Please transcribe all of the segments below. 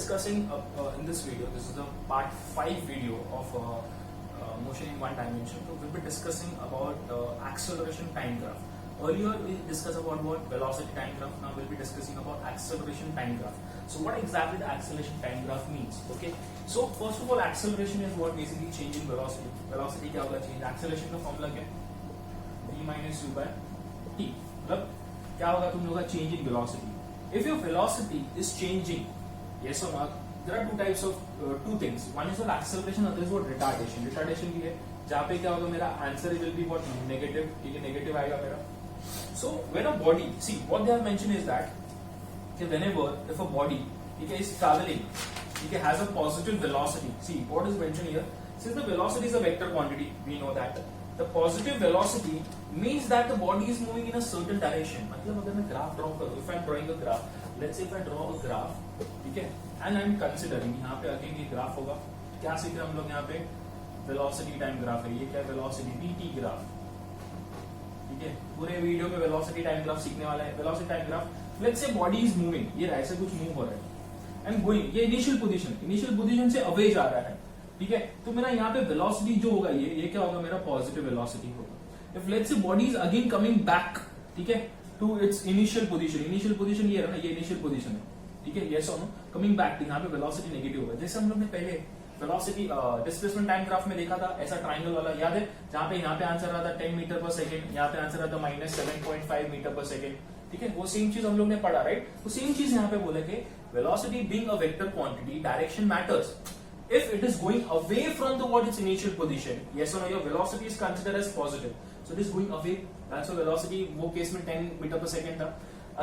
discussing in this video. This is the part 5 video of motion in one dimension. So we'll be discussing about acceleration time graph. Earlier we discussed about what velocity time graph. Now we'll be discussing about acceleration time graph. So what exactly the acceleration time graph means? Okay. So first of all, acceleration is what basically change in velocity. Velocity क्या होगा change? Acceleration का formula क्या है? V minus u by t. मतलब क्या होगा तुम लोगों का change in velocity? If your velocity is changing, yes or not, there are two types of two things. One is what acceleration, other is what retardation. Retardation की है जहाँ पे क्या होगा मेरा answer will be what negative. ठीक है, negative आएगा मेरा. So when a body, see what they have mentioned is that whenever if a body is traveling, has a positive velocity. See what is mentioned here. Since the velocity is a vector quantity, we know that the positive velocity means that the body is moving in a certain direction. मतलब अगर मैं graph draw करूँ, if I am drawing a graph, let's say if I draw a graph, ठीक है, and I am considering यहाँ पे again ये graph होगा, क्या सीख रहे हैं हम लोग यहाँ पे velocity time graph है, ये क्या velocity dt graph, ठीक है, पूरे वीडियो में velocity time graph सीखने वाला है. velocity time graph, let's say body is moving, ये ऐसे कुछ move हो रहा है, and going, ये initial position से away जा रहा है, ठीक है, तो मेरा यहाँ पे वेलोसिटी जो होगा ये क्या होगा मेरा पॉजिटिव वेलोसिटी होगा. If let's say body is again coming back, ठीक है, टू इट्स इनिशियल पोजीशन ये है ना, ये इनिशियल पोजीशन है, ठीक है, यस और नो, कमिंग बैक, यहाँ पे वेलोसिटी नेगेटिव होगा. जैसे हम लोग ने पहले वेलोसिटी डिस्प्लेसमेंट टाइम ग्राफ में देखा था, ऐसा ट्राइंगल वाला याद है, जहाँ पे यहाँ पे आंसर रहा था 10 मीटर पर सेकेंड, यहाँ पे आंसर रहा था -7.5 मीटर पर सेकेंड, ठीक है, वो सेम चीज हम लोग ने पढ़ा, राइट. तो सेम चीज यहाँ पे बोले कि velocity being a vector quantity, direction matters. If it is going away from the what its initial position, yes or no, your velocity is considered as positive. So it is going away. That's why velocity वो case में 10 metre per second था.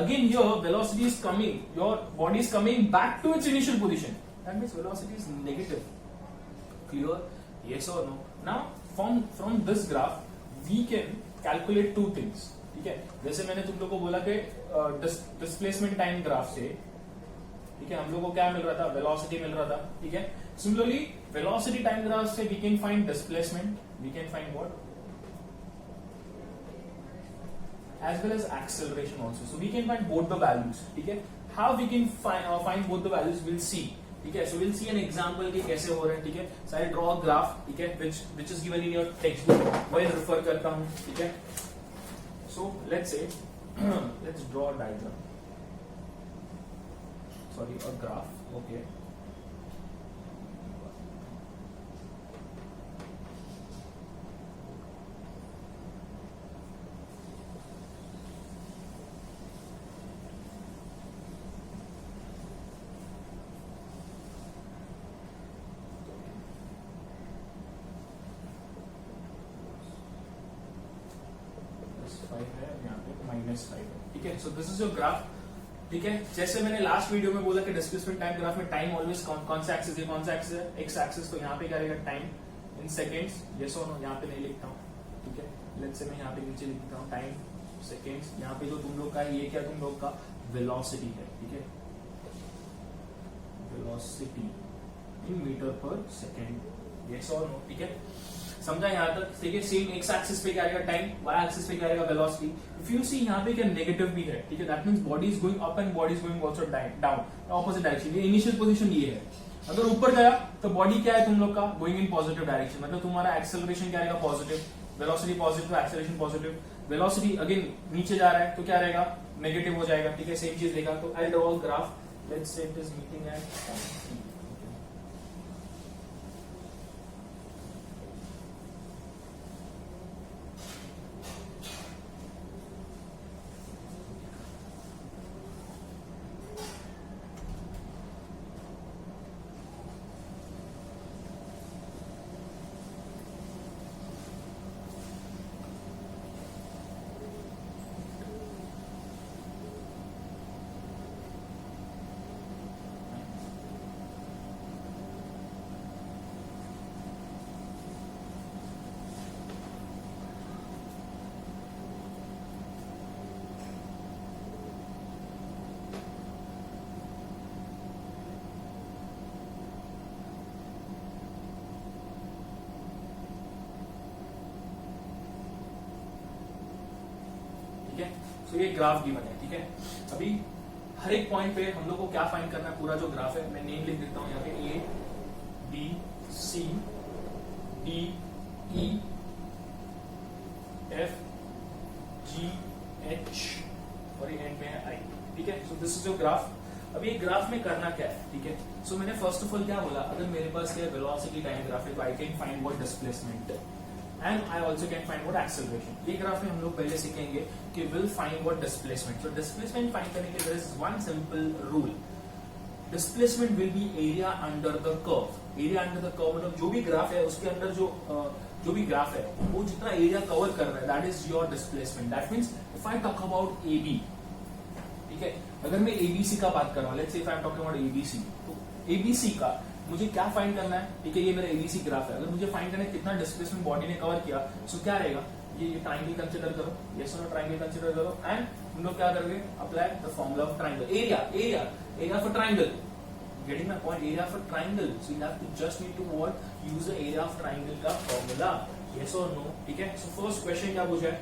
Again here velocity is coming, your body is coming back to its initial position. That means velocity is negative. Clear? Yes or no? Now from this graph we can calculate two things. ठीक है, जैसे मैंने तुम लोग को बोला कि displacement time graph से, ठीक है, हम लोग को क्या मिल रहा था, वेलोसिटी मिल रहा था, ठीक है. Similarly, velocity time graph से we can find displacement, we can find what, as well as acceleration also. So we can find both the values, ठीक है. How we can find both the values, we'll see, ठीक है. So we'll see an example कि कैसे हो रहा है, ठीक है. So I draw a graph, ठीक है, which is given in your textbook, वही refer करता हूँ, ठीक है. So let's say let's draw a diagram, sorry, a graph, okay. -5 है, ठीक है. So this is your graph, ठीक है. जैसे मैंने लास्ट वीडियो में बोला कि डिस्प्लेसमेंट टाइम ग्राफ में टाइम ऑलवेज कौन सा एक्सिस है, कौन सा एक्सिस है, एक्स एक्सिस. तो यहाँ पे क्या रहेगा टाइम इन सेकेंड्स, यस और नो, यहाँ पे नहीं लिखता हूँ, ठीक है. लेट्स से मैं यहाँ पे नीचे लिखता हूँ टाइम सेकेंड्स. यहाँ पे जो तुम लोग का ये क्या तुम लोग का वेलोसिटी है, ठीक है, velocity in metre per second, yes और नो, ठीक है. समझा यहाँ तक, ठीक है. सेम एक्स एक्सिस पे क्या रहेगा टाइम, वाई एक्सिस पे क्या रहेगा वेलोसिटी. इफ यू सी यहाँ पे क्या नेगेटिव भी है, ठीक है, that means body is going up and body is going also down, opposite direction. ये इनिशियल पोजीशन ये है. अगर ऊपर गया तो बॉडी क्या है तुम लोग का गोइंग इन पॉजिटिव डायरेक्शन, मतलब तुम्हारा एक्सेलरेशन क्या रहेगा positive, velocity positive, acceleration positive. Velocity again नीचे जा रहा है तो क्या रहेगा नेगेटिव हो जाएगा, ठीक है. सेम चीज देखा. तो I draw a graph, let's say it is meeting at तो ये ग्राफ गिवन है, ठीक है. अभी हर एक पॉइंट पे हम लोग को क्या फाइंड करना है, पूरा जो ग्राफ है, मैं नेम लिख देता हूँ यहाँ पे, A B C D E F G H और ये एंड में है आई। ठीक है, so this is your graph. अब ये ग्राफ में करना क्या है, ठीक है, सो मैंने फर्स्ट ऑफ ऑल क्या बोला, अगर मेरे पास ये वेलोसिटी टाइम ग्राफ है तो I can find what displacement and I also can find what acceleration. ये ग्राफ में हम लोग पहले सीखेंगे कि will find what displacement. So displacement find करने के लिए there is one simple rule, displacement will be area under the curve. Area under the curve मतलब जो भी ग्राफ है उसके अंदर जो भी ग्राफ है वो जितना एरिया कवर कर रहा है, that is your displacement. That means if I talk about A B, ठीक है, अगर मैं एबीसी का बात कर रहा हूं, let's say if I am talking about ABC, तो एबीसी का मुझे क्या फाइंड करना है, ठीक है, ये मेरा एबीसी ग्राफ है, अगर मुझे फाइंड करना है कितना डिस्प्लेसमेंट बॉडी ने कवर किया, सो क्या रहेगा, ये ट्राइंगल कंसीडर करो, यस और नो ट्राइंगल कंसीडर करो, एंड हम लोग क्या करेंगे, apply the formula of triangle, area for triangle, getting my point, area of a triangle, so you have to just need to what, use the area of triangle का formula, yes or no, ठीक है। so first question क्या पूछा है,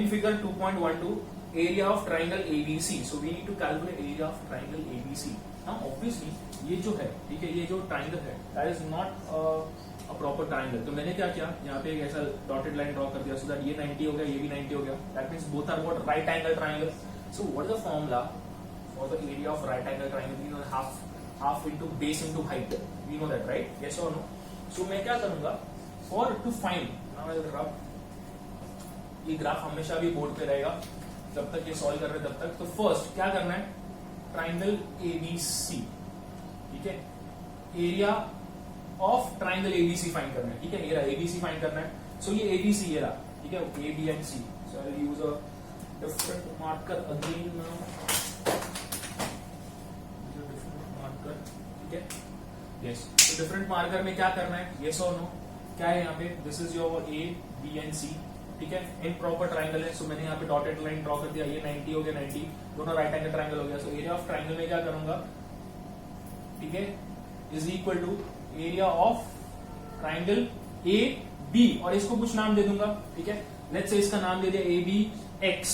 in figure 2.12 area of triangle ABC, so we need to calculate area of triangle ABC। now obviously ये जो है, ठीक है, ये जो triangle है that is not a proper triangle, तो मैंने क्या किया, यहाँ पे एक ऐसा dotted line draw कर दिया, so that ये 90 हो गया, ये भी 90 हो गया, that means both are what, right angle triangle। so what is the formula for the area of right angle triangle, you know, half into base into height, we know that, right, yes or no। so मैं क्या करूंगा, for to find, now I will rub, ये graph हमेशा भी board पे रहेगा जब तक ये सॉल्व कर रहे तब तक। तो फर्स्ट क्या करना है, ट्राइंगल एबीसी, ठीक है, area of triangle ABC find करना है, ठीक है, ये रहा एबीसी फाइंड करना है। सो ये एबीसी ये रहा, ठीक है, A B and C. So I will use a different marker again now, ठीक है, यस। तो डिफरेंट मार्कर में क्या करना है, यस और नो, क्या है यहाँ पे, this is your A B and C, ठीक है, इन प्रॉपर ट्राइंगल है, सो मैंने यहाँ पे डॉटेड लाइन ड्रॉ कर दिया, ये 90 हो गया, 90 दोनों राइट एंगल ट्राइंगल हो गया। सो एरिया ऑफ ट्राइंगल में क्या करूंगा, ठीक है, is equal to area of triangle A B, और इसको कुछ नाम दे दूंगा, ठीक है, लेट्स से इसका नाम दे दिया ए बी एक्स,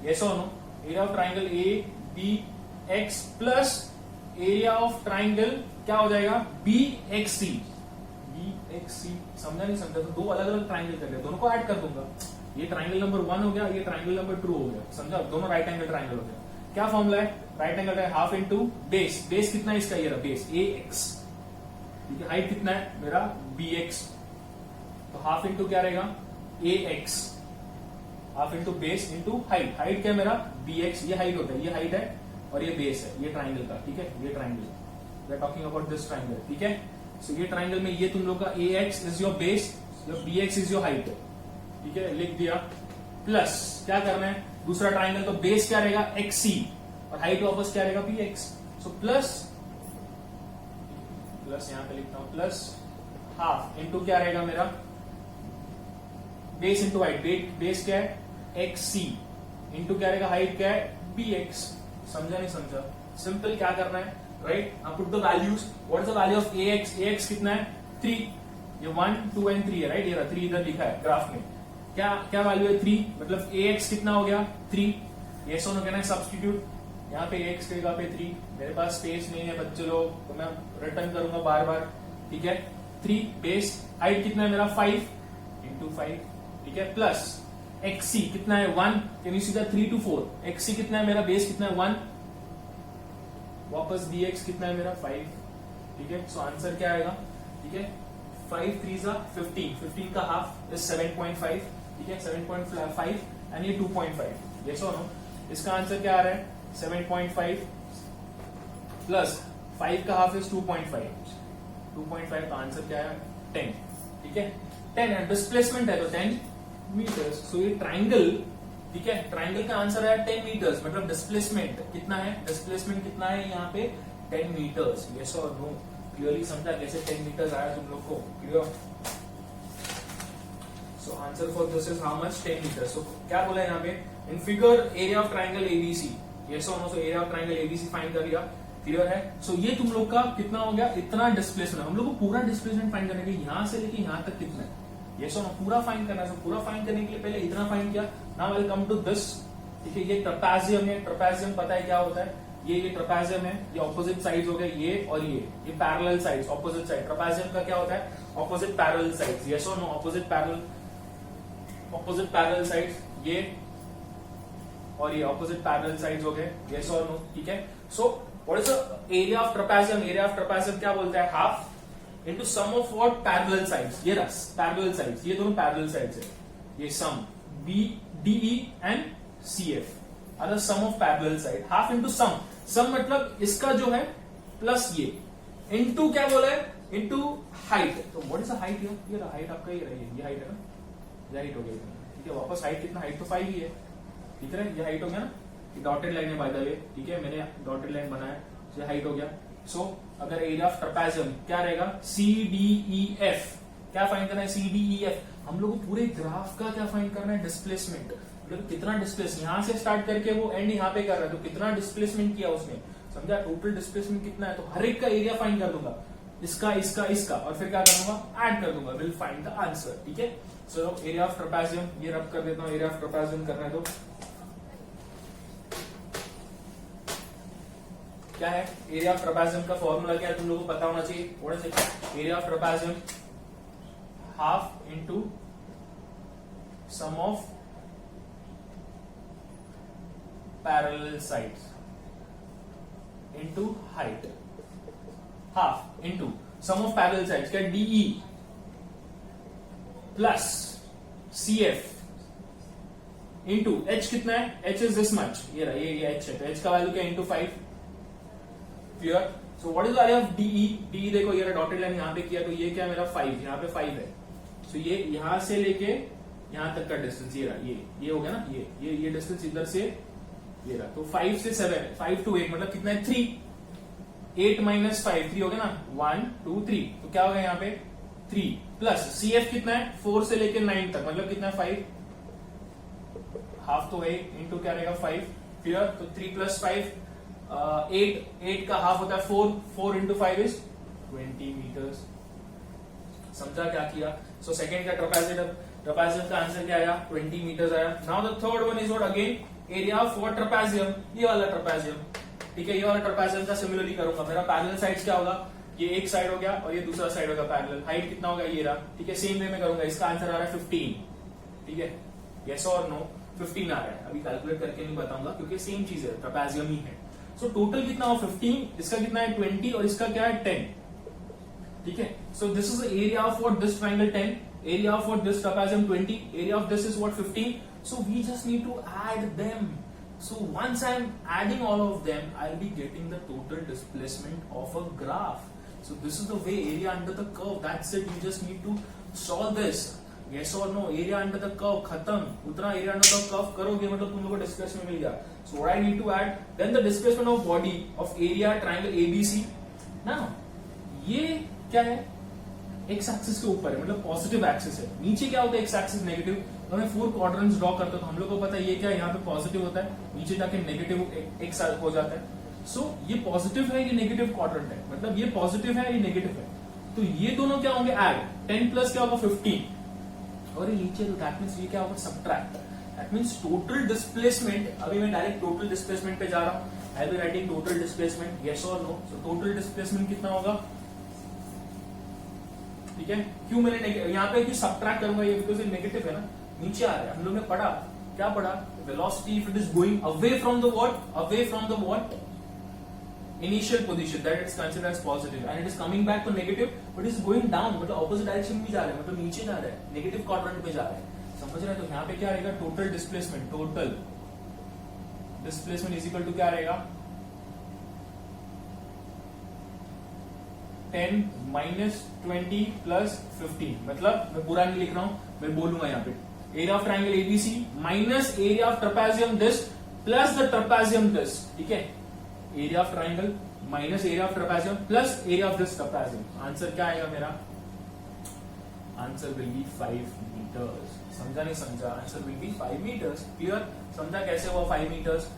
यस और no, area of triangle A B X plus area of triangle क्या हो जाएगा, B X C, B X C, समझा नहीं समझा, तो दो अलग अलग ट्राइंगल कर लिया, दोनों को ऐड कर दूंगा, ये ट्राइंगल नंबर 1 हो गया, ये ट्राइंगल नंबर 2 हो गया, समझा, दोनों राइट एंगल ट्राइंगल हो गया। क्या फॉर्मूला है, राइट एंगल है हाफ इंटू बेस, बेस कितना है इसका, ये रहा बेस ए एक्स, ठीक है, हाइट कितना है मेरा बी एक्स, तो हाफ इंटू क्या रहेगा A X, half into base into height, height क्या है मेरा बी एक्स, ये हाइट होता है, ये हाइट है और ये बेस है, ये ट्राइंगल का, ठीक है, ये triangle, we are talking about this triangle, ठीक है। सो ये ट्राइंगल में ये तुम लोग का A X is your base, your B X is your height, ठीक है, लिख दिया, प्लस क्या करना है, दूसरा ट्राइंगल तो बेस क्या रहेगा एक्स सी और हाइट वापस क्या रहेगा बी एक्स, सो प्लस यहां पे लिखता हूं प्लस हाफ इंटू क्या रहेगा मेरा बेस इंटू हाइट, बेस क्या है एक्स सी इंटू क्या रहेगा हाइट क्या है बी एक्स, समझा नहीं समझा, सिंपल क्या करना है, राइट, अब put the values, what is the value of A x कितना है 3, ये 1 2 एंड 3 है, राइट, ये रहा 3 इधर लिखा है ग्राफ में, क्या वैल्यू है 3, मतलब ए एक्स कितना हो गया 3, ये सो नो कहना है सब्स्टिट्यूट, यहाँ पे एक्स की जगह पे 3, मेरे पास स्पेस नहीं है बच्चे लोग, तो मैं रिटर्न करूंगा बार बार, ठीक है, 3 बेस, हाइट कितना है मेरा 5 इंटू 5, ठीक है, प्लस एक्सी कितना है 1, can you see the 3 to 4, X C कितना है मेरा बेस कितना है 1, वापस bx कितना है मेरा 5, ठीक है, सो आंसर क्या आएगा, ठीक है, 5 3 15, 15 का हाफ इज 7.5, ठीक है, 7.5 एंड ये 2.5, यस और नो, इसका आंसर क्या आ रहा है 7.5 प्लस 5 का हाफ इज 2.5, 2.5 का आंसर क्या है 10, ठीक है, 10 है, डिस्प्लेसमेंट है तो 10 मीटर्स, सो ये ट्राइंगल, ठीक है, ट्राइंगल का आंसर है 10 मीटर्स, मतलब डिस्प्लेसमेंट कितना है, डिस्प्लेसमेंट कितना है यहाँ पे 10 मीटर्स, यस और नो, क्लियरली समझा कैसे 10 मीटर्स आया तुम लोग को, clear. So answer for this is how much 10 metres. So क्या बोला यहाँ पे, in figure area of triangle ABC, yes और no, so area of triangle ABC find कर लिया, क्लियर है। सो ये तुम लोग का कितना हो गया, इतना डिस्प्लेसमेंट, हम लोग को पूरा डिस्प्लेसमेंट फाइंड करने के यहाँ से लेके यहाँ तक कितना है, यस और नो, पूरा फाइंड करना है। पूरा फाइंड करने के लिए पहले इतना फाइंड किया, now I will come to this, ठीक है, ये ट्रपेजियम है, ट्रपेजियम पता है क्या होता है, ये ट्रपेजियम है, ये ऑपोजिट साइड्स हो गए ये और ये parallel sides, opposite side. Trapezium का क्या होता है? ऑपोजिट पैरेलल साइड्स, यस और नो? ऑपोजिट पैरेलल साइड्स, ये और ये ऑपोजिट पैरेलल साइड्स हो गए, यस और नो? ठीक है। So what is the area of trapezium? Area of trapezium क्या बोलता है? Half into sum of what? Parallel sides. ये रस पैरेलल साइड्स, ये दोनों पैरेलल साइड्स है, ये sum B D E and C F are the sum of parallel side. Half into sum, sum मतलब इसका जो है प्लस ये, इनटू क्या बोला है? Into height. तो व्हाट इज द हाइट? ये हाइट आपका ये हाइट है ना, ये हाइट हो गई, ठीक है। वापस हाइट कितना? हाइट तो 5 ही है, ठीक है। ये हाइट हो गया ना, ये डॉटेड लाइन है बाय द वे, ठीक है, मैंने डॉटेड लाइन बनाया, ये हाइट हो गया। सो अगर एरिया ऑफ ट्रपेजियम क्या रहेगा? C D E F. क्या फाइंड करना है? C D E F. हम लोग को पूरे ग्राफ का क्या फाइंड करना है? डिस्प्लेसमेंट, मतलब कितना डिस्प्लेस, यहां से स्टार्ट करके वो एंड यहां पे कर रहा है, तो कितना डिस्प्लेसमेंट किया उसने, समझा? टोटल डिस्प्लेसमेंट कितना है, तो हर एक का एरिया फाइंड कर दूंगा, इसका इसका इसका, और फिर क्या कर दूंगा? ऐड कर दूंगा, विल फाइंड द आंसर, ठीक है। सो एरिया ऑफ ट्रपेजियम, ये रब कर देता हूं, एरिया ऑफ ट्रपेजियम करना है तो क्या है? एरिया ऑफ ट्रपेजियम का फॉर्मूला क्या है? तुम लोगों को पता होना चाहिए। What is it? Area of trapezium half into sum of parallel sides into height, half into sum of parallel sides क्या? DE plus C F into H कितना है? एच इज दिस मच, ये रहा, ये एच है, तो H का value क्या? Into 5। Clear? So what is the area of D E? D E देखो ये डॉटेड लाइन यहां पे किया, तो ये क्या मेरा 5, यहां पे 5 है। सो ये यहां से लेके यहां तक का डिस्टेंस ये रहा, ये हो गया ना, ये डिस्टेंस इधर से ये रहा, तो 5 से 7, 5 to 8 मतलब कितना है? 3। 8 माइनस 5, 3 हो गया ना, 1 2 3, तो क्या होगा यहाँ पे? 3 प्लस सी एफ कितना है? 4 से लेके 9 तक, मतलब कितना है? 5, हाफ तो 8 इंटू क्या रहेगा? 5। क्लियर? तो 3 प्लस 5 8 का हाफ होता है 4 इंटू 5 इज 20 मीटर्स। समझा क्या किया? सो सेकेंड का ट्रपेजियम का आंसर क्या आया? 20 मीटर्स आया। Now the third one is what? Again area of what? Trapezium, ये वाला ट्रपेजियम, ठीक है। ये वाला ट्रपेजियम का सिमिलरली करूंगा, मेरा पैरेलल साइड्स क्या होगा? ये एक साइड हो गया और ये दूसरा साइड होगा पैरेलल। हाइट कितना होगा? ये रहा, ठीक है। सेम वे में करूंगा, इसका आंसर आ रहा है 15, ठीक है। यस और नो? 15 आ रहा है, अभी कैलकुलेट करके नहीं बताऊंगा क्योंकि सेम चीज है, ट्रपेजियम ही है। सो टोटल कितना हो? 15, इसका कितना है? 20 और इसका क्या है? 10, ठीक है। So this is the area of what? This triangle 10, area of what? This trapezium 20, area of this is what? 15. So we just need to add them. So once I'm adding all of them, I'll be getting the total displacement of a graph. So this is the way area under the curve. That's it. You just need to solve this. Yes or no? Area under the curve खत्म. उतना area under the curve करोगे मतलब तुम लोगों को displacement मिल गया. So what I need to add? Then the displacement of body of area triangle ABC. Now ये क्या है? एक्स एक्सिस के ऊपर है, मतलब पॉजिटिव एक्सिस है। नीचे क्या होता है? X axis negative. तो हमें 4 क्वाड्रेंट्स ड्रॉ करते हैं, तो हम लोग को पता है ये क्या है? यहाँ पे पॉजिटिव होता है, नीचे जाके नेगेटिव एक्स हो जाता है। सो ये पॉजिटिव है, ये नेगेटिव क्वाड्रेंट है, मतलब ये पॉजिटिव है, ये नेगेटिव है। तो ये दोनों क्या होंगे? ऐड। 10 प्लस क्या होगा? 15, और ये नीचे तो दैट मीन्स ये क्या होगा? Subtract. That means total displacement. अभी मैं डायरेक्ट टोटल डिस्प्लेसमेंट पे जा रहा हूँ। I will writing total displacement, yes और नो? सो टोटल डिस्प्लेसमेंट कितना होगा? ठीक है। क्यों मैंने यहाँ पे क्यों सब्ट्रैक्ट करूंगा? ये बिकॉज ये नेगेटिव है ना, नीचे आ रहा है। हम लोग ने पढ़ा, क्या पढ़ा? Velocity if it is going away from the what? Away from the what? Initial position, that is considered as positive, and it is coming back to negative, but is going down, मतलब opposite direction में जा रहा है, मतलब नीचे जा रहा है, नेगेटिव क्वाड्रेंट में जा रहा है। समझ रहे हैं? तो यहाँ पे क्या रहेगा? Total displacement. Total displacement is equal to क्या रहेगा? 10 माइनस 20 प्लस 15, मतलब मैं पूरा नहीं लिख रहा हूं, मैं बोलूंगा यहाँ पे area of triangle A B C minus area of trapezium this plus the trapezium this, ठीक है। Area of triangle minus area of trapezium plus area of this trapezium. Answer क्या आएगा मेरा? Answer will be 5 metres. समझा नहीं समझा? Answer will be 5 metres. Clear? समझा कैसे हुआ 5 मीटर्स?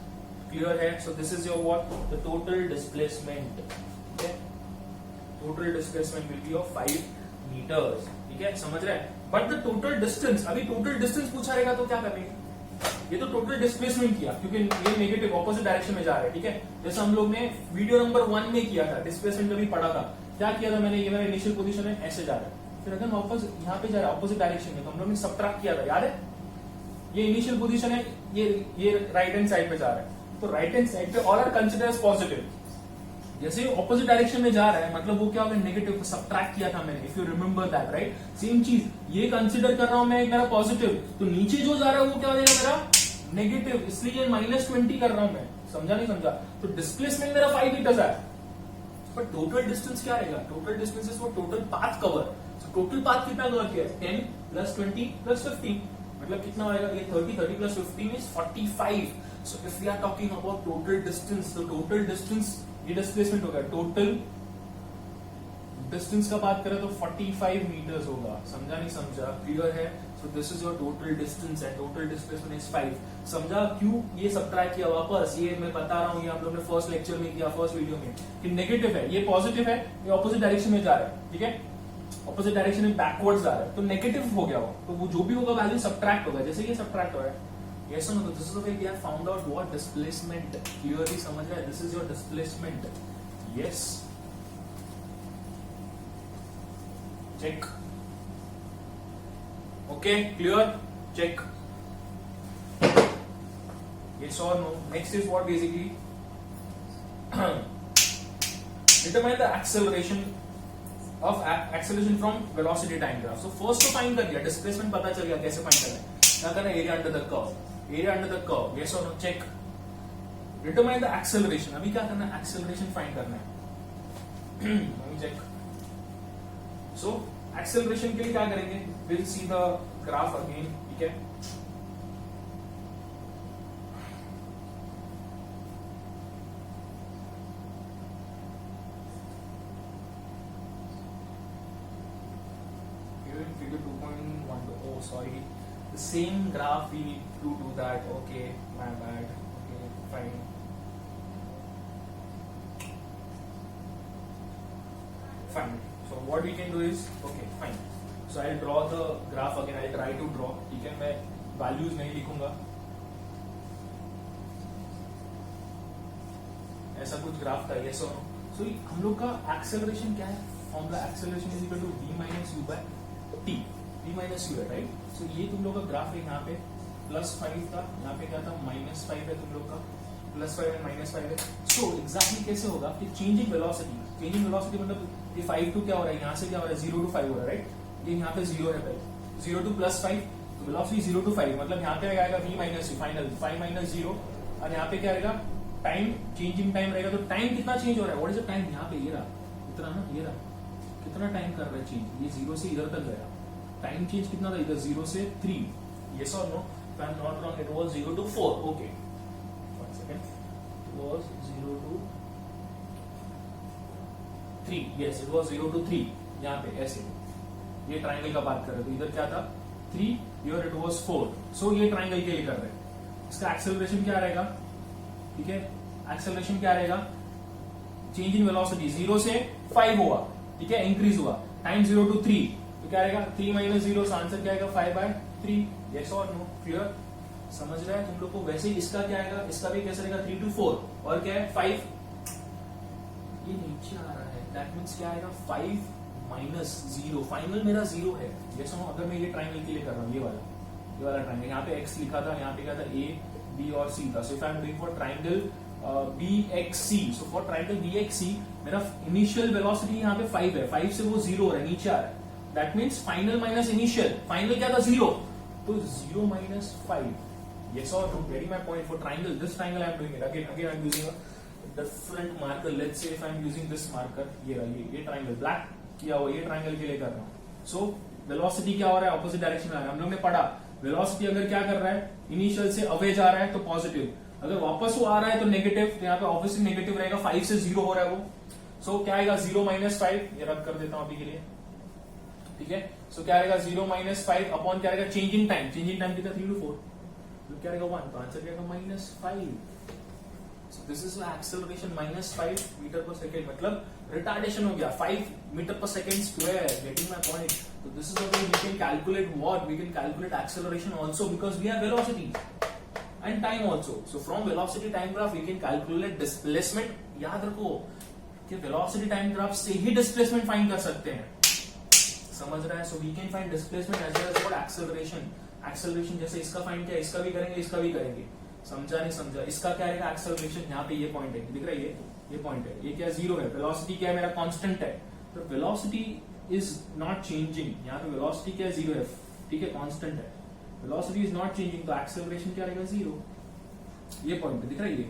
क्लियर है? So this is your what? The total displacement, ठीक है। Total displacement will B of 5 metres, ठीक है। समझ रहे हैं? बट द टोटल डिस्टेंस, अभी टोटल डिस्टेंस पूछा रहेगा तो क्या करेंगे? ये तो टोटल डिस्प्लेसमेंट किया क्योंकि ये नेगेटिव ऑपोजिट डायरेक्शन में जा रहा है, ठीक है। जैसे हम लोग ने वीडियो नंबर 1 में किया था, डिस्प्लेसमेंट कभी पढ़ा था, क्या किया था मैंने, ये मेरा इनिशियल पोजीशन है, ऐसे जा रहा है, फिर अगर वापस यहाँ पे जा रहा है ऑपोजिट डायरेक्शन में, तो हम लोग ने सबट्रैक्ट किया था, याद है। ये इनिशियल पोजीशन है, ये राइट हैंड साइड पे जा रहा है, तो राइट हैंड साइड पे all are consider as positive. जैसे ऑपोजिट डायरेक्शन में जा रहा है मतलब वो क्या होगा, नेगेटिव, सबट्रैक्ट किया था मैंने, if you remember that, right. Same चीज ये कंसिडर कर रहा हूं मैं मेरा पॉजिटिव, तो नीचे जो जा रहा है वो क्या हो जाएगा मेरा नेगेटिव, इसलिए -20 कर रहा हूं मैं, समझा नहीं समझा। तो डिस्प्लेसमेंट मेरा 5 मीटर्स है, बट टोटल डिस्टेंस क्या रहेगा, टोटल डिस्टेंस इज वो total path cover. So total path कितना कवर किया है, 10 + 20 + 15, मतलब कितना होगा ये 30 + 15 is 45। So if we are talking about total distance, तो टोटल डिस्टेंस ये डिस्प्लेसमेंट होगा, टोटल डिस्टेंस का बात करें तो 45 मीटर्स होगा, समझा नहीं समझा, क्लियर है। So this is your total distance and total displacement is 5। समझा क्यों ये सबट्रैक्ट किया वापस, ये मैं बता रहा हूँ, ये आप लोगों ने फर्स्ट लेक्चर में किया, फर्स्ट वीडियो में, कि नेगेटिव है, ये पॉजिटिव है, ये ऑपोजिट डायरेक्शन में जा रहा है, ठीक है, ऑपोजिट डायरेक्शन में बैकवर्ड जा रहा है, तो नेगेटिव हो गया वो, तो वो जो भी होगा वैल्यू सबट्रैक्ट होगा, जैसे ये सबट्रैक्ट हो रहा है। Yes or no? This is the way we have found out what displacement. Clearly समझ रहा है? This is your displacement. Yes. Check. Okay, clear? Check. Yes or no? Next is what basically determine the acceleration from velocity time graph. So first तो find कर दिया, displacement पता चल गया कैसे find करना है, क्या करना है, area under the curve. Area under the curve, yes or no? Check. Determine the acceleration. अभी क्या करना है, acceleration find करना है। Let me check. So acceleration के लिए क्या करेंगे, we'll see the graph again, ठीक है। Figure 2.1. Oh, sorry. The same graph we need to do that. Okay, my bad. Okay, fine. Fine. So what we can do is, okay, fine. So I'll draw the graph again. I'll try to draw. ठीक है, मैं values नहीं लिखूंगा, ऐसा कुछ graph था, yes or no? So हम लोग का एक्सेलरेशन क्या है, formula acceleration is equal to v - u by t, v - u है, राइट। सो ये तुम लोग का ग्राफ है, यहाँ पे +5 था, यहाँ पे क्या था -5 है, तुम लोग का +5 है -5 है। सो एग्जैक्टली कैसे होगा कि चेंजिंग वेलोसिटी मतलब ये 5 to क्या हो रहा है, यहाँ से क्या हो रहा है 0 to 5 हो रहा है, राइट। ये यहाँ पे 0 है पहले, 0 to +5, तो वेलोसिटी 0 to 5 मतलब यहाँ पे आएगा v - u फाइनल 5 - 0, और यहाँ पे क्या रहेगा टाइम, चेंजिंग टाइम रहेगा, तो टाइम कितना चेंज हो रहा है, व्हाट इज द टाइम, यहाँ पे ये रहा इतना ना, ये रहा कितना टाइम कर रहा है चेंज, ये 0 से इधर तक गया, टाइम चेंज कितना था, इधर 0 से 3, yes or no? If I'm not wrong, it was 0 to 4. Okay, 1 second. It was 0 to 3. Yes, it was 0 to 3. यहाँ पे ऐसे, ये ट्राइंगल का बात कर रहे, तो इधर क्या था 3, here it was 4. So ये ट्राइंगल के लिए कर रहे हैं, इसका एक्सेलरेशन क्या रहेगा, ठीक है, एक्सेलरेशन क्या रहेगा, चेंज इन वेलोसिटी 0 से 5 हुआ, ठीक है, इंक्रीज हुआ, टाइम 0 to 3, तो क्या रहेगा 3 - 0, आंसर क्या आएगा 5/3, yes or no? क्लियर, समझ रहा है तुम लोग को। वैसे ही इसका क्या आएगा, इसका भी कैसे रहेगा 3 to 4, और क्या है 5, ये नीचे आ रहा है, दैट मींस क्या आएगा 5 - 0, फाइनल मेरा 0 है, yes or no? अगर मैं ये ट्राइंगल के लिए कर रहा हूँ, ये वाला ट्राइंगल, यहाँ पे x लिखा था, यहाँ पे क्या था a, b और c था। So if I am doing for triangle BXC, so for triangle BXC मेरा इनिशियल वेलोसिटी यहाँ पे 5 है, 5 से वो 0 हो रहा है, नीचे आ रहा है, that means final minus initial, final क्या था 0, तो 0 - 5, yes or no? Getting my point? For triangle, this triangle I am doing it again I am using a different marker. Let's say if I am using this marker, ये triangle black किया हुआ, ये triangle के लिए कर रहा हूँ। So velocity क्या हो रहा है, ऑपोजिट डायरेक्शन में आ रहा है, हम लोग ने पढ़ा वेलोसिटी अगर क्या कर रहा है, इनिशियल से अवे जा रहा है तो पॉजिटिव, अगर वापस वो आ रहा है तो नेगेटिव, तो यहाँ पे ऑब्वियसली नेगेटिव रहेगा, 5 से 0 हो रहा है वो, सो क्या आएगा 0 - 5, ये रद्द कर देता हूं अभी के लिए, ठीक है। सो क्या आएगा 0 - 5 अपॉन क्या आएगा चेंजिंग टाइम कितना 3 to 4, तो क्या आएगा 1, तो आंसर क्या आएगा -5। So this is acceleration -5 metre per second, मतलब रिटार्डेशन हो गया 5 metre per second square, getting my point. तो this is the way we can calculate what, we can calculate acceleration also because we have velocity, and time also. So from velocity time graph we can calculate displacement. याद रखो कि velocity time graph से ही displacement find कर सकते हैं, समझ रहा है? So we can find displacement as well as what acceleration. Acceleration जैसे इसका find किया, इसका भी करेंगे, इसका भी करेंगे. समझा नहीं समझा? इसका क्या रहेगा acceleration? यहाँ पे ये पॉइंट है, दिख रहा है ये पॉइंट है, ये क्या जीरो है. वेलोसिटी क्या है मेरा? कांस्टेंट है. तो वेलोसिटी इज नॉट चेंजिंग. यहाँ पे वेलोसिटी क्या है? जीरो है, ठीक है, कांस्टेंट है. वेलोसिटी इज नॉट चेंजिंग, तो एक्सेलरेशन क्या रहेगा? जीरो. ये पॉइंट दिख रहा है, ये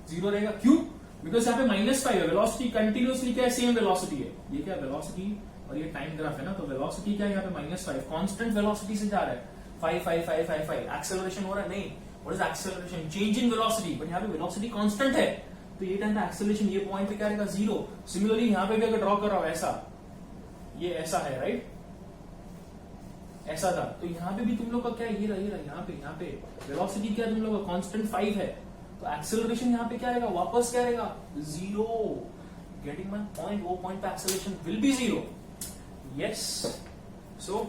जीरो रहेगा. क्यों? बिकॉज यहाँ पे -5 है. वेलोसिटी कंटिन्यूसली क्या है? सेम वेलोसिटी है. ये क्या वेलोसिटी और ये टाइम ग्राफ है ना, तो वेलोसिटी क्या है यहाँ पे? -5. कांस्टेंट वेलोसिटी से जा रहा है. 5 5 5 5 5. एक्सेलरेशन हो रहा है? नहीं. What is acceleration? Change in velocity. But यहाँ पे वेलोसिटी कांस्टेंट है, तो ये टाइम पे एक्सेलरेशन ये पॉइंट पे क्या रहेगा? जीरो. सिमिलरली यहाँ पे भी अगर ड्रॉ कर रहा हूं ऐसा, ये ऐसा है, राइट? ऐसा था, तो यहाँ पे भी तुम लोग का क्या है? ये रहा यहाँ पे वेलोसिटी क्या है तुम लोग का? कांस्टेंट 5 है, तो एक्सेलरेशन यहाँ पे क्या रहेगा? वापस क्या रहेगा? जीरो. Getting my point? वो पॉइंट पे acceleration will be zero. Yes. So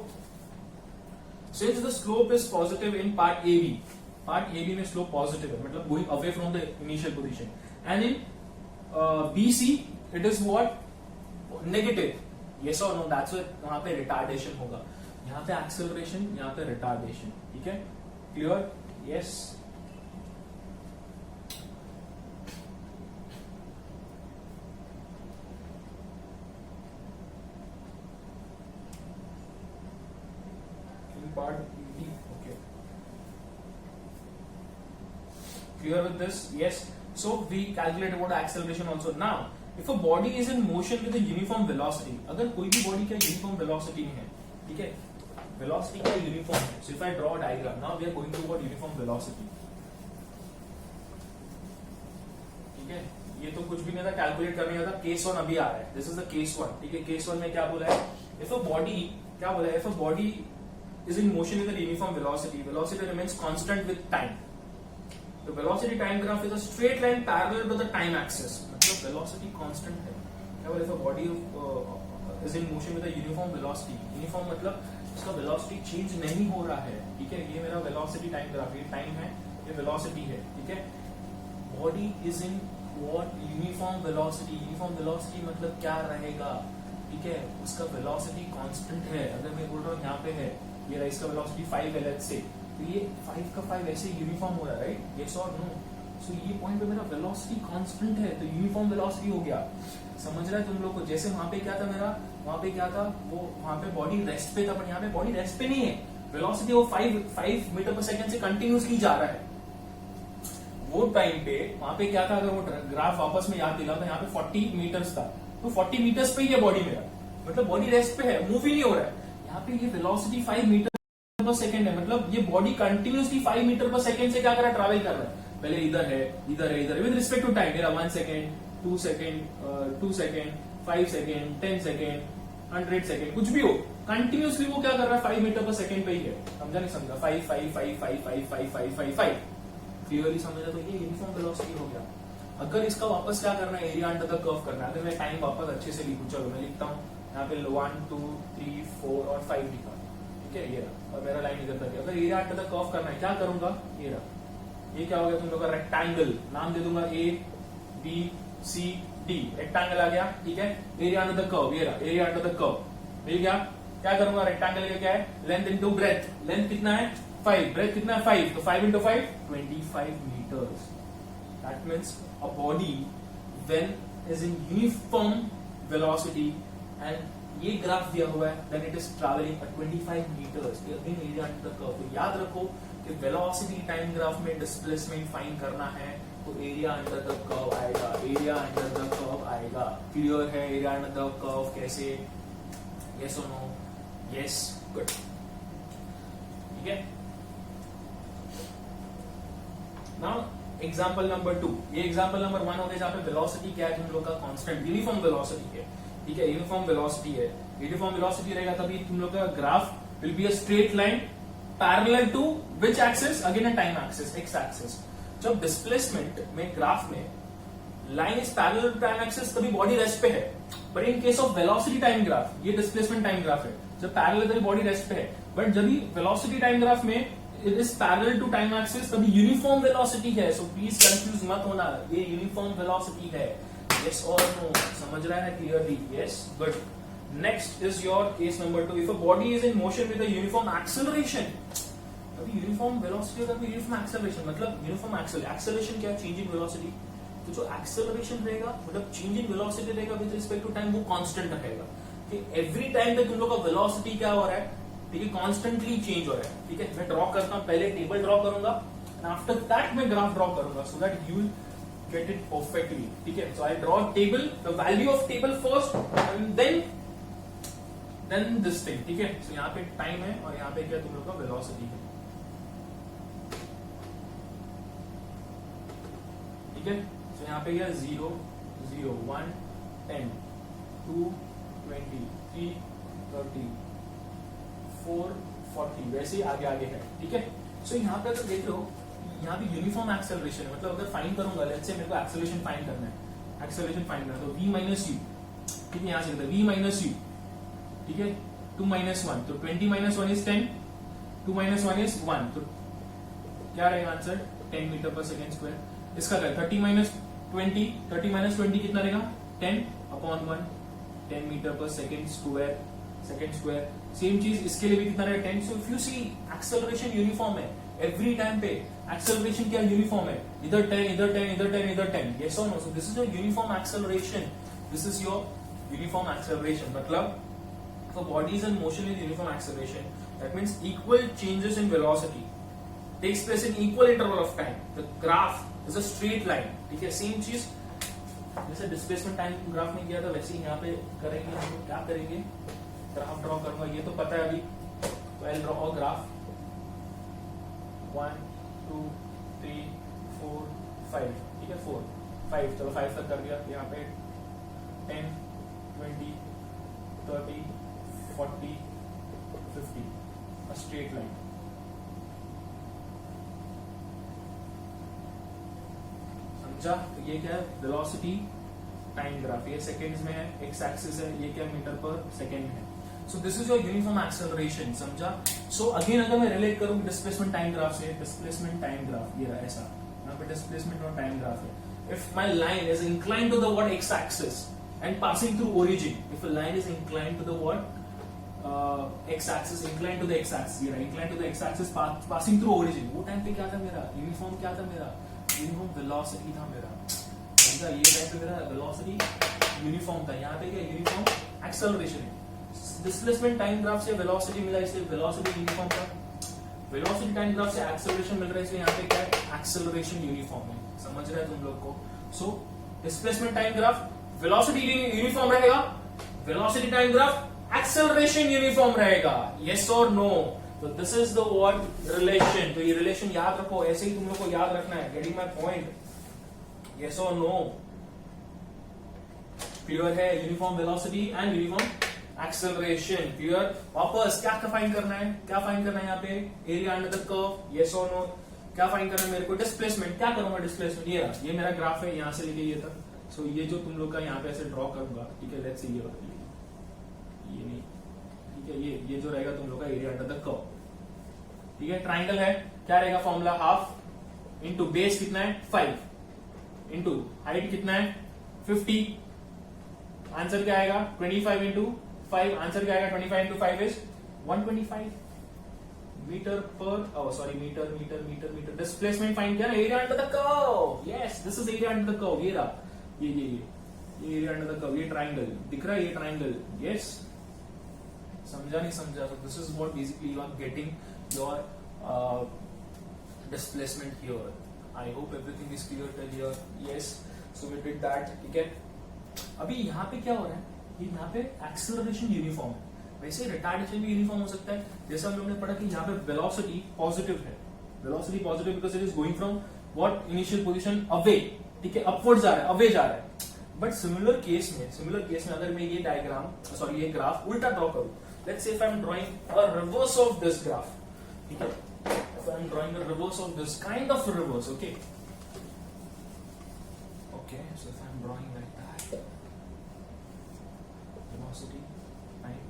since the slope is positive in part A B में स्लोप पॉजिटिव है, मतलब going away from the initial position. And in BC, it is what? Negative. Yes or no? That's why वहां पे retardation होगा. यहाँ पे acceleration, यहाँ पे retardation. ठीक है? Clear? Yes. In part B, okay. Clear with this? Yes. So we calculate about acceleration also. Now, if a body is in motion with a uniform velocity, अगर कोई भी body क्या uniform velocity में है, ठीक है? Velocity क्या uniform है. So if I draw a diagram, now we are going to what uniform velocity. ठीक है? ये तो कुछ भी नहीं था, कैलकुलेट करने का था. केस 1 अभी आ रहा है. This is the case 1. ठीक है? केस 1 में क्या बोला है? If a body क्या बोला है? If a body is in motion with a uniform velocity remains constant with time. The velocity time graph is a straight line parallel to the time axis. मतलब velocity constant है. क्या बोले? If a body is in motion with a uniform velocity, uniform मतलब इसका velocity change नहीं हो रहा है. ठीक है? ये मेरा velocity time graph, ये time है, ये velocity है. ठीक है? Body is in what? Uniform velocity. Uniform velocity मतलब क्या रहेगा? ठीक है? उसका velocity constant है. अगर मैं बोल रहा हूँ यहाँ पे है, ये रहा, इसका velocity 5 है let's say, तो ये 5 का 5 ऐसे यूनिफॉर्म हो रहा है, राइट? यस और नो? सो ये पॉइंट पे मेरा वेलोसिटी कांस्टेंट है, तो यूनिफॉर्म वेलोसिटी हो गया. समझ रहा है तुम लोग को? जैसे वहां पे क्या था मेरा? वहां पे क्या था? वो वहां पे बॉडी रेस्ट पे था, पर यहाँ पे बॉडी रेस्ट पे नहीं है. वेलोसिटी वो 5 मीटर पर सेकंड से कंटिन्यूसली जा रहा है. वो टाइम पे वहां पे क्या था? अगर वो ग्राफ वापस में याद दिला तो यहाँ पे 40 मीटर्स था, तो 40 मीटर्स पे ही है बॉडी मेरा, मतलब बॉडी रेस्ट पे है, मूव ही नहीं हो रहा है. यहाँ पे ये वेलोसिटी 5 मीटर पर सेकंड है, मतलब ये body continuously 5 metre per second से क्या कर रहा है? ट्रैवल कर रहा है. पहले इधर है, इधर है, इधर है, विद रिस्पेक्ट टू टाइम. मेरा 1 second, 2 second, 2 second, 5 second, 10 second, 100 second, कुछ भी हो, कंटिन्यूसली वो क्या कर रहा है? 5 मीटर पर सेकंड पे ही है. समझा नहीं समझा? 5 5 5 5 5 5 5 5 5. क्लियरली समझा? तो ये यूनिफॉर्म वेलोसिटी हो गया. अगर इसका वापस क्या करना है? एरिया अंडर द कर्व करना है. अगर मैं टाइम वापस अच्छे से लिखूं, चलो मैं लिखता हूँ यहाँ पे 1 2 3 4 और 5 लिखा. ठीक है? ये रहा, और मेरा लाइन इधर तक है. अगर एरिया अंडर द कर्व करना है, क्या करूंगा? ये रहा, ये क्या हो गया तुम लोग का? रेक्टेंगल. नाम दे दूंगा A B C D. Rectangle आ गया. ठीक है? एरिया अंडर द कर्व, ये रहा, एरिया अंडर द कर्व मिल गया. क्या करूंगा? रेक्टेंगल का क्या है? Length into breadth. लेंथ कितना है? 5. ब्रेथ कितना है? 5. तो 5 into 5 25 metres. That means a body when is in uniform velocity and ये ग्राफ दिया हुआ है, then it is travelling at 25 metres. Again area under the curve. तो याद रखो कि वेलोसिटी टाइम ग्राफ में डिस्प्लेसमेंट फाइंड करना है तो एरिया अंडर द कर्व आएगा. एरिया अंडर द कर्व आएगा. क्लियर है? एरिया अंडर द कर्व कैसे? यस और नो? यस. गुड. ठीक है? Now example number 2. ये एग्जाम्पल नंबर 1 हो गया जहां पे वेलोसिटी क्या है तुम लोग का? कांस्टेंट यूनिफॉर्म वेलोसिटी है. ठीक है? यूनिफॉर्म वेलोसिटी है. यूनिफॉर्म वेलोसिटी रहेगा तभी तुम लोग का graph will be a straight line parallel to which axis? Again a time axis, X axis. जब डिस्प्लेसमेंट में ग्राफ में line is parallel to time axis तभी बॉडी रेस्ट पे है. पर in case of velocity time graph, ये displacement time graph है, जब पैरेलल तभी बॉडी रेस्ट पे है. बट जब वेलोसिटी टाइम ग्राफ में it is parallel to time axis, तभी यूनिफॉर्म वेलोसिटी है. सो प्लीज कंफ्यूज मत होना, ये यूनिफॉर्म वेलोसिटी है. यस और नो, समझ रहा है clearly? Yes, good. Next is your case number 2. If a body is in motion with a uniform acceleration, अभी यूनिफॉर्म वेलोसिटी और अभी यूनिफॉर्म एक्सेलरेशन, मतलब यूनिफॉर्म एक्सेलरेशन क्या, चेंज इन वेलोसिटी. तो जो एक्सेलरेशन रहेगा, मतलब चेंज इन वेलोसिटी रहेगा विद रिस्पेक्ट टू टाइम, वो कांस्टेंट रहेगा. कि एवरी टाइम पे तुम लोग का वेलोसिटी क्या हो रहा है, ठीक है, कॉन्स्टेंटली चेंज हो रहा है. ठीक है, मैं ड्रॉ करता हूं, पहले टेबल ड्रॉ करूंगा एंड आफ्टर दैट मैं ग्राफ ड्रॉ करूंगा so that you will get it perfectly. ठीक है, so I draw table, the value of table first and then this thing. ठीक है, सो यहाँ पे टाइम है और यहाँ पे क्या तुम लोग का वेलोसिटी है. ठीक है, सो यहाँ पे क्या 0 0 1 10 2 20 3 30 4 40, वैसे ही आगे आगे है. ठीक है, सो यहाँ पे अगर देख लो, यहाँ पे यूनिफॉर्म एक्सेलरेशन है, मतलब अगर फाइंड करूंगा, लेट्स से मेरे को एक्सेलरेशन फाइंड करना है, एक्सेलरेशन फाइंड करना है, तो v माइनस यू. ठीक है, यहाँ से v माइनस यू. ठीक है, 2 माइनस 1, तो 20 माइनस 1 इज 10, 2 माइनस 1 इज 1, तो क्या रहेगा answer, 10 metre per second square. इसका क्या, 30 माइनस 20, 30 माइनस 20 कितना रहेगा, 10 upon 1, 10 metre per second square. Same चीज इसके लिए भी कितना रहेगा, 10. So if you see acceleration uniform है एवरी टाइम पे. एक्सेलरेशन क्या यूनिफॉर्म है, इधर 10 इधर 10 इधर 10 इधर 10. यस और no? So this is your uniform acceleration. This is your uniform acceleration. मतलब for bodies in motion with uniform acceleration, that means equal changes in velocity takes place in equal interval of time. The graph is a straight line. ठीक है, same चीज जैसे displacement time graph में किया था वैसे ही यहाँ पे करेंगे. हम लोग क्या करेंगे, ग्राफ ड्रॉ करूंगा, ये तो पता है अभी. Well draw a graph, 1 2 3 4 5. ठीक है, 4 5, चलो 5 तक कर दिया. यहाँ पे 10 20 30 40 50, a straight line. समझा? तो ये क्या है, वेलोसिटी टाइम ग्राफ. ये सेकेंड्स में है, एक्स एक्सिस है, ये क्या मीटर पर सेकेंड है. So this is your uniform acceleration. समझा? सो अगेन अगर मैं रिलेट करूं डिस्प्लेसमेंट टाइम ग्राफ से, डिस्प्लेसमेंट टाइम ग्राफ ये रहा ऐसा, यहाँ पे डिस्प्लेसमेंट और टाइम ग्राफ है. If my line is inclined to the what X axis and passing through origin, if a line is inclined to the what x-axis, inclined to the x-axis, ये inclined to the x-axis, passing through origin, वो time पे क्या था मेरा uniform, क्या था मेरा uniform velocity था मेरा. समझा? ये टाइम पे मेरा वेलोसिटी यूनिफॉर्म था. यहाँ पे क्या यूनिफॉर्म एक्सेलरेशन है. डिस्प्लेसमेंट टाइम ग्राफ से वेलोसिटी मिला, इसलिए वेलोसिटी यूनिफॉर्म था. वेलोसिटी टाइम ग्राफ से एक्सेलरेशन मिल रहा है, इसलिए यहाँ पे क्या है, एक्सेलरेशन यूनिफॉर्म है. समझ रहे हैं तुम लोग को? So displacement time graph velocity uniform रहेगा, velocity time graph acceleration uniform रहेगा. यस और नो? तो this is the what relation. तो ये रिलेशन याद रखो, ऐसे ही तुम लोग को याद रखना है. Getting my point? यस और नो? क्लियर है? Uniform velocity and uniform acceleration. Clear? वापस क्या फाइंड करना है, क्या फाइंड करना है यहाँ पे, area under the curve. Yes और नो? क्या फाइंड करना है मेरे को, डिस्प्लेसमेंट. क्या करूंगा डिस्प्लेसमेंट, ये मेरा ग्राफ है, यहां से लेके ये तक. सो ये जो तुम लोग का यहाँ पे ऐसे ड्रॉ करूंगा, ठीक है, लेट्स से ये बताइए, ये नहीं, ठीक है, ये जो रहेगा तुम लोग का एरिया अंडर द कर्व. ठीक है, ट्राइंगल है, क्या रहेगा फॉर्मूला, हाफ इंटू बेस कितना है 5 इंटू हाइट कितना है 50. आंसर क्या आएगा 25 इंटू 5. आंसर क्या आएगा 25 इंटू 5 इज 125 मीटर पर, सॉरी मीटर. डिस्प्लेसमेंट फाइंड किया ना, area under the curve. Yes, this is area under the curve. ये रहा, ये एरिया अंडर द कर्व. ये ट्राइंगल दिख रहा है, ये ट्राइंगल. यस, समझा नहीं समझा? तो this is what basically you are getting your displacement here. I hope everything is clear till here. Yes, so we did that. ठीक है, अभी यहाँ पे क्या हो रहा है, यहाँ पे एक्सेलरेशन यूनिफॉर्म है, वैसे रिटार्डेशन भी यूनिफॉर्म हो सकता है. जैसे हम लोगों ने पढ़ा कि यहाँ पे वेलोसिटी पॉजिटिव है, velocity positive because it is going from what initial position away. ठीक है, अपवर्ड जा रहा है, अवे जा रहा है. बट सिमिलर केस में अगर मैं ये डायग्राम, सॉरी ये ग्राफ उल्टा ड्रॉ करूं, let's say if I am drawing a reverse of this graph. ठीक है, if I am drawing a reverse of this kind of reverse. Okay, so if I am drawing like that, velocity time.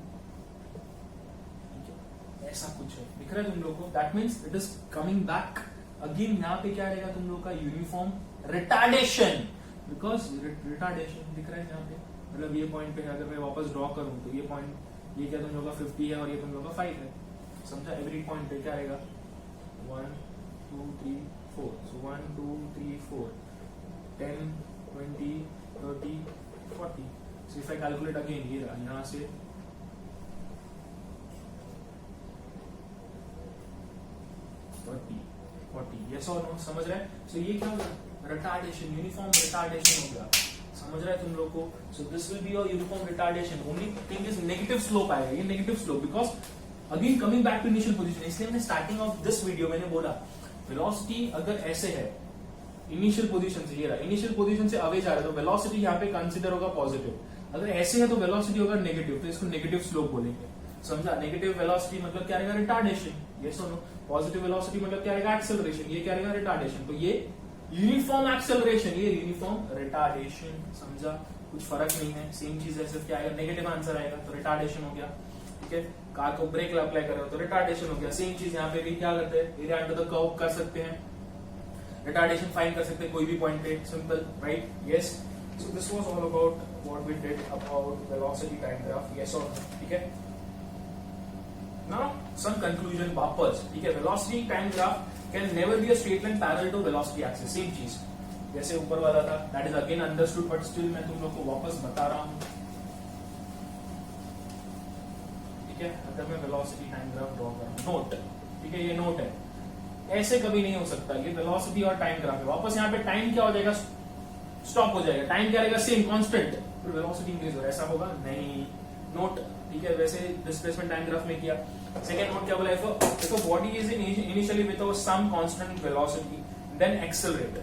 ठीक है, ऐसा कुछ है, दिख रहा है तुम लोग को? That means it is coming back again. यहाँ पे क्या रहेगा तुम लोग का? यूनिफॉर्म रिटार्डेशन, बिकॉज रिटार्डेशन दिख रहा है यहाँ पे, मतलब ये पॉइंट पे अगर मैं वापस ड्रॉ करूं तो ये पॉइंट, ये क्या तुम लोग का 50 है और ये तुम लोग का 5 है, समझा? एवरी पॉइंट पे क्या रहेगा? 1 2 3 4, so 1 2 3 4 10 20 30 40, so if I calculate again, ये रहा यहाँ से 40, yes और नो, समझ रहे हैं? सो ये क्या होगा? रिटार्डेशन, यूनिफॉर्म रिटार्डेशन हो गया, समझ रहे हैं तुम लोग को? So this will be your uniform retardation. Only thing is negative slope आएगा, ये negative slope, because again coming back to initial position. इसलिए मैंने स्टार्टिंग ऑफ दिस वीडियो मैंने बोला वेलोसिटी अगर ऐसे है इनिशियल पोजीशन से, ये रहा इनिशियल पोजीशन से अवे जा रहा है, तो वेलोसिटी यहाँ पे कंसीडर होगा पॉजिटिव। अगर ऐसे है तो वेलोसिटी होगा नेगेटिव, तो इसको नेगेटिव स्लोप बोलेंगे, समझा? नेगेटिव वेलोसिटी मतलब क्या रहेगा? रिटार्डेशन, यस और नो? पॉजिटिव वेलोसिटी मतलब क्या रहेगा? एक्सेलरेशन, ये क्या रहेगा? रिटार्डेशन। तो ये यूनिफॉर्म एक्सेलरेशन, ये यूनिफॉर्म रिटार्डेशन, समझा? कुछ फर्क नहीं है, सेम चीज है, सिर्फ क्या आएगा? नेगेटिव आंसर आएगा, तो रिटार्डेशन हो गया, ठीक है? कार को ब्रेक अप्लाई कर रहे हो तो रिटार्डेशन हो गया। सेम चीज यहाँ पे भी क्या करते हैं? एरिया अंडर द कर्व कर सकते हैं, रिटार्डेशन फाइंड कर सकते हैं कोई भी पॉइंट पे, simple, right? Yes. So this was all about what we did about velocity time graph, yes और नो, ठीक है? नाउ सम कंक्लूजन वापस, ठीक है? Velocity time graph can never be a straight line parallel to velocity axis, same चीज जैसे ऊपर वाला था, that is again understood, but still मैं तुम लोग को वापस बता रहा हूं, ठीक है? अगर मैं वेलोसिटी टाइम ग्राफ ड्रॉ कर रहा हूं, नोट, ठीक है? ये नोट है, ऐसे कभी नहीं हो सकता, ये वेलोसिटी और टाइम ग्राफ है। वापस यहाँ पे टाइम क्या हो जाएगा? स्टॉप हो जाएगा, टाइम क्या रहेगा? सेम कांस्टेंट, फिर वेलोसिटी इंक्रीज हो, ऐसा होगा नहीं, नोट, ठीक है? वैसे डिस्प्लेसमेंट टाइम ग्राफ में किया। सेकंड नोट क्या बोला? if a body is initially with some constant velocity then accelerate,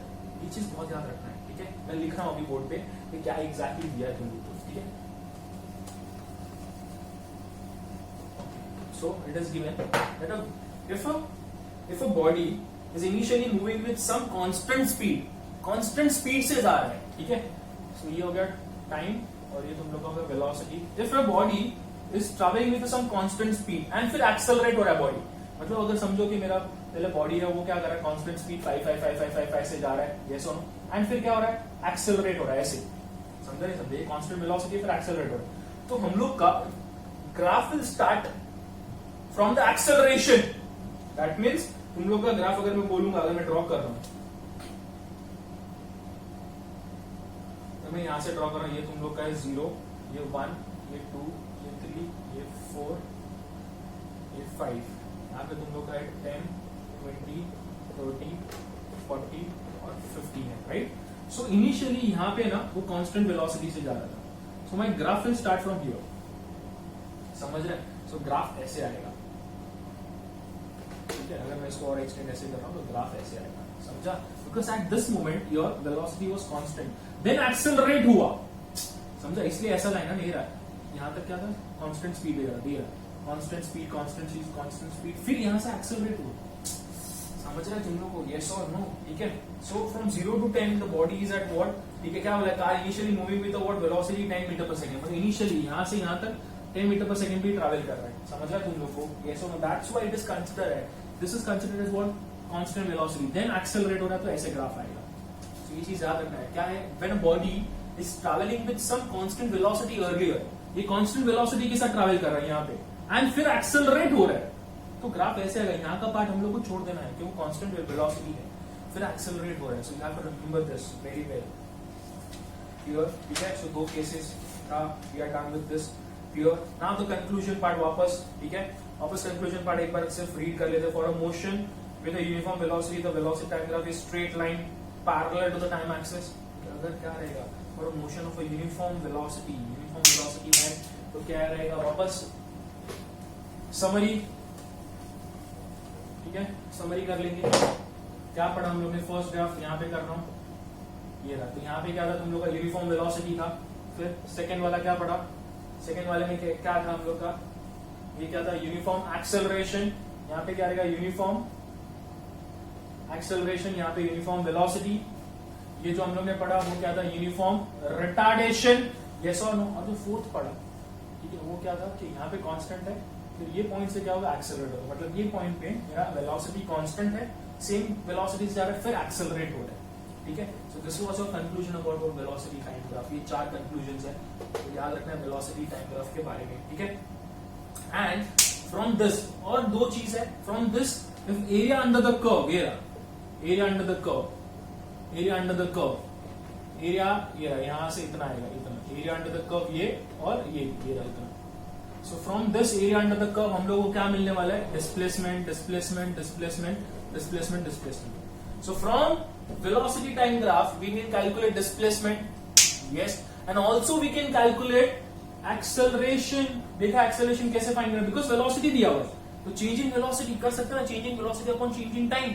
ये चीज बहुत याद रखना है, ठीक है? मैं लिख रहा हूं अभी बोर्ड पे कि क्या एग्जैक्टली दिया है तुमको, ठीक है? So it is given that if a body is initially moving with some constant speed से जा रहा है, ठीक है? So ये हो गया टाइम और ये तुम लोगों का velocity. If a body is traveling with some constant speed and फिर एक्सेलरेट हो रहा है बॉडी, मतलब अगर समझो कि मेरा पहले बॉडी है वो क्या कर रहा है? कांस्टेंट स्पीड 5 से जा रहा है, यस और नो? एंड फिर क्या हो रहा है? एक्सेलरेट हो रहा है, ऐसे, समझा नहीं? समझे? कांस्टेंट वेलोसिटी फिर एक्सेलरेट हो रहा है, तो हम लोग का graph will start from the acceleration. That means तुम लोग का ग्राफ अगर मैं बोलूंगा, अगर मैं ड्रॉ कर रहा हूं, तो मैं यहां से ड्रॉ कर रहा हूं, ये तुम लोग का है 0, ये 1, ये 2, ये 3, ये 4, ये 5, यहाँ पे तुम लोग का है 10, 20, 30, 40 और 50 है, राइट? सो इनिशियली यहाँ पे ना वो कांस्टेंट वेलोसिटी से जा रहा था, so my graph will start from here, समझ रहे हैं? सो ग्राफ ऐसे आएगा, ठीक है? अगर मैं इसको और एक्सटेंड ऐसे कर रहा हूँ तो ग्राफ ऐसे आएगा, समझा? Because at this moment your velocity was constant, then accelerate हुआ, समझा? इसलिए ऐसा लाइन नहीं रहा है, यहाँ तक क्या था? कांस्टेंट स्पीड दिया, कांस्टेंट स्पीड, फिर यहाँ से एक्सेलरेट हुआ, समझ रहे हैं तुम लोग को? यस और नो, ठीक है? So from 0 to 10 the body is at what, ठीक है? क्या बोला? Car initially moving with what velocity 10 metre per second, मतलब इनिशियली यहाँ से यहाँ तक 10 मीटर पर सेकंड भी ट्रैवल कर रहा है, समझ रहे हैं तुम लोग को? यस और no? That's why it is considered है, this is considered as what? Constant velocity, then accelerate हो रहा है तो ऐसे ग्राफ आएगा। तो ये चीज याद रखना है, क्या है? When a body is travelling with some constant velocity earlier, ये कांस्टेंट वेलोसिटी के साथ ट्रैवल कर रहा है यहाँ पे, एंड फिर एक्सेलरेट हो रहा है, तो ग्राफ ऐसे आएगा। यहाँ का पार्ट हम लोग को छोड़ देना है क्योंकि कांस्टेंट वेलोसिटी है, फिर एक्सेलरेट हो रहा है, so you have to remember this very well, clear? ठीक है? सो 2 केसेस का we are done with this, clear? Now the conclusion part वापस, ठीक है? वापस कंक्लूजन पार्ट एक बार सिर्फ रीड कर लेते हैं। For a motion with a uniform velocity the velocity time graph is straight line parallel to the time axis. अगर क्या रहेगा? For a motion of a uniform velocity है तो क्या रहेगा? वापस समरी, ठीक है? समरी कर लेंगे, क्या पढ़ा हम लोग ने? फर्स्ट ग्राफ यहाँ पे कर रहा हूं, ये रहा, तो यहाँ पे क्या था तुम लोग का? यूनिफॉर्म वेलोसिटी था। फिर सेकंड वाला क्या पढ़ा? सेकंड वाले में क्या था हम लोग का? ये क्या था? Uniform acceleration. यहाँ पे क्या रहेगा? यूनिफॉर्म एक्सेलरेशन, यहाँ पे यूनिफॉर्म वेलोसिटी। ये जो हम लोग ने पढ़ा वो क्या था? यूनिफॉर्म रिटार्डेशन, यस और नो? और जो फोर्थ पढ़ा, ठीक है, वो क्या था कि यहाँ पे कांस्टेंट है, फिर ये पॉइंट से क्या होगा, एक्सेलरेट होगा, मतलब ये पॉइंट पे मेरा वेलोसिटी कांस्टेंट है, सेम वेलोसिटी से जा रहा है, फिर एक्सेलरेट हो रहा है, ठीक है। So this was your conclusion about velocity time graph. ये 4 कंक्लूजन्स है, तो याद रखना है वेलोसिटी टाइम ग्राफ के बारे में, ठीक है। एंड फ्रॉम दिस, और 2 चीज है, from this if area under the curve, area under the curve, area under the curve, area ये रहा, यहां से इतना आएगा, इतना एरिया अंडर द कर्व ये, और ये रहा इतना। So from this area under the curve हम लोगों को क्या मिलने वाला है, displacement, displacement, displacement, displacement, displacement. So from velocity time graph we can calculate displacement, yes, and also we can calculate acceleration. देखा एक्सेलरेशन कैसे फाइंड करना, बिकॉज वेलोसिटी दिया हुआ है, तो चेंजिंग वेलोसिटी कर सकते हैं ना, changing velocity upon changing time,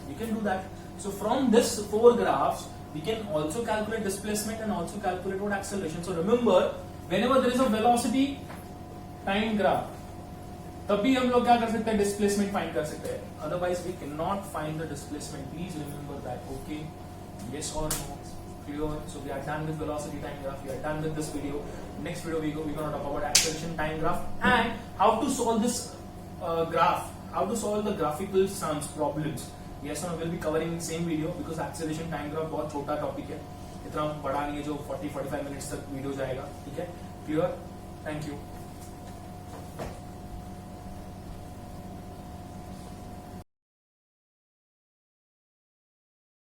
you can do that. So from this 4 graphs we can also calculate displacement and also calculate what acceleration. So remember, whenever there is a velocity time graph, तभी हम लोग क्या कर सकते हैं, displacement find कर सकते हैं, otherwise we can not find the displacement. Please remember that, okay, yes or no, clear? So we are done with velocity time graph, we are done with this video. Next video we're going to talk about acceleration time graph and how to solve this graph, how to solve the graphical sums problems. Yes or no, we'll be covering in same video because acceleration time graph बहुत छोटा topic है, इतना बड़ा नहीं है जो 40-45 minutes तक video जाएगा, ठीक है, क्लियर? Thank you.